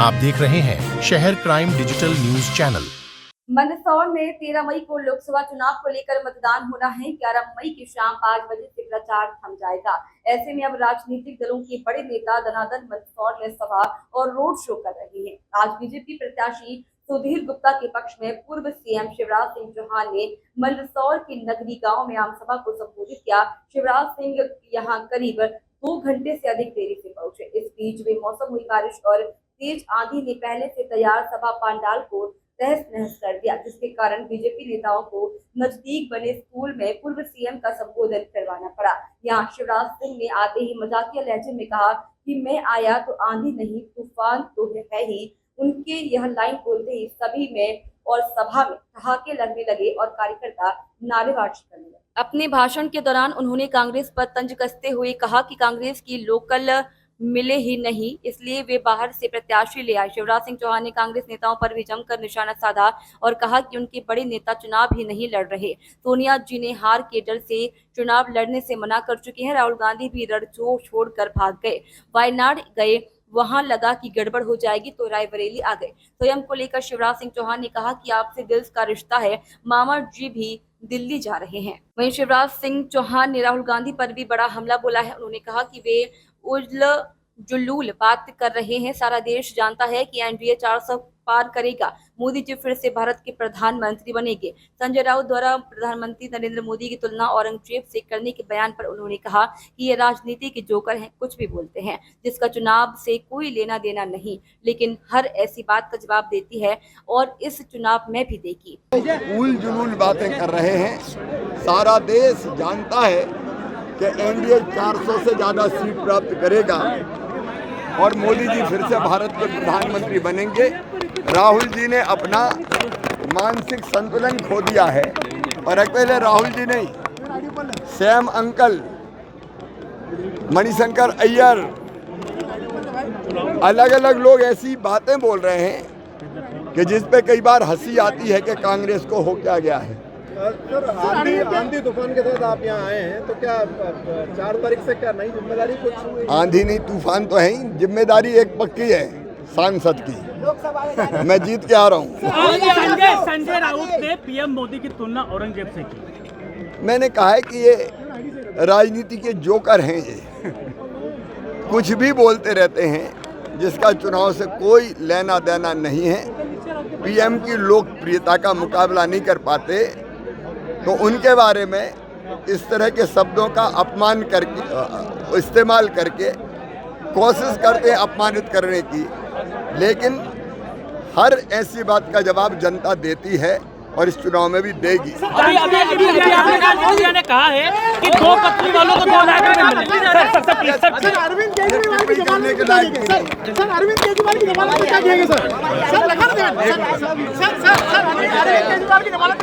आप देख रहे हैं शहर crime digital news channel. Mandsaur में 13 मई को लोकसभा चुनाव को लेकर मतदान होना है। 11 मई की शाम 5 बजे से प्रचार थम जाएगा। ऐसे में अब राजनीतिक दलों के बड़े नेता दनादन मंदसौर में सभा और रोड शो कर रहे हैं। आज बीजेपी प्रत्याशी सुधीर गुप्ता के पक्ष में पूर्व सीएम शिवराज सिंह चौहान ने मंदसौर के नगरी गांव में आम सभा को संबोधित किया। शिवराज सिंह यहां करीब 2 घंटे से अधिक देरी से पहुंचे। इस बीच बेमौसम हुई बारिश और तेज आंधी ने पहले से तैयार सभा पंडाल को तहस नहस कर दिया, जिसके कारण बीजेपी नेताओं को नजदीक बने स्कूल में पूर्व सीएम का संबोधन करवाना पड़ा। यहाँ शिवराज सिंह ने आते ही मजाकिया लहजे में कहा कि मैं आया तो आंधी नहीं तूफान तो है ही। उनके यह लाइन बोलते ही सभी में और सभा में ठहाके लगने लगे और कार्यकर्ता नारेबाजी करने लगे। अपने भाषण के दौरान उन्होंने कांग्रेस पर तंज कसते हुए कहा कि कांग्रेस की लोकल मिले ही नहीं, इसलिए वे बाहर से प्रत्याशी ले आए। शिवराज सिंह चौहान ने कांग्रेस नेताओं पर भी जमकर निशाना साधा और कहा कि उनके बड़े नेता चुनाव ही नहीं लड़ रहे। सोनिया जी ने हार के डर से चुनाव लड़ने से मना कर चुके हैं। राहुल गांधी भी रणछोड़ छोड़कर भाग गए, वायनाड गए, वहां लगा कि गड़बड़ हो जाएगी तो रायबरेली आ गए। स्वयं को लेकर शिवराज सिंह चौहान ने कहा कि आपसे दिल का रिश्ता है, मामा जी भी दिल्ली जा रहे हैं। वहीं शिवराज सिंह चौहान ने राहुल गांधी पर भी बड़ा हमला बोला है। उन्होंने कहा कि वे उजल जुलूल बात कर रहे हैं। सारा देश जानता है कि एनडीए 400 पार करेगा, मोदी जी फिर से भारत के प्रधानमंत्री बनेंगे। संजय राउत द्वारा प्रधानमंत्री नरेंद्र मोदी की तुलना औरंगजेब से करने के बयान पर उन्होंने कहा कि ये राजनीति के जोकर हैं, कुछ भी बोलते हैं, जिसका चुनाव से कोई लेना देना नहीं, लेकिन हर ऐसी बात का जवाब देती है और इस चुनाव में भी देगी। उल जुलूल बातें कर रहे हैं। सारा देश जानता है कि एनडीए 400 से ज्यादा सीट प्राप्त करेगा और मोदी जी फिर से भारत के प्रधानमंत्री बनेंगे। राहुल जी ने अपना मानसिक संतुलन खो दिया है और अकेले राहुल जी नहीं, सैम अंकल, मणिशंकर अय्यर, अलग अलग लोग ऐसी बातें बोल रहे हैं कि जिस पे कई बार हंसी आती है कि कांग्रेस को हो क्या गया है। सर, आंधी तूफान के साथ आप यहाँ आए हैं तो क्या 4 तारीख से क्या नई जिम्मेदारी कुछ? आंधी नहीं तूफान तो है ही, जिम्मेदारी एक पक्की है सांसद की। मैं जीत के आ रहा हूँ। संजय राउत ने पीएम मोदी की तुलना औरंगजेब से की। मैंने कहा है कि ये राजनीति के जोकर हैं, ये कुछ भी बोलते रहते हैं, जिसका चुनाव से कोई लेना देना नहीं है। पीएम की लोकप्रियता का मुकाबला नहीं कर पाते तो उनके बारे में इस तरह के शब्दों का अपमान करके इस्तेमाल करके कोशिश करते हैं अपमानित करने की, लेकिन हर ऐसी बात का जवाब जनता देती है और इस चुनाव में भी देगी। अभी ने कहा है कि 2 पत्नी वालों को 2 लाख रुपए मिले। सर, अरविंद केजरीवाल की जमानत कितना देंगे? सर, अरविंद केजरीवाल की जमानत कितना देंगे? सर, अरविंद केजरीवाल की जमानत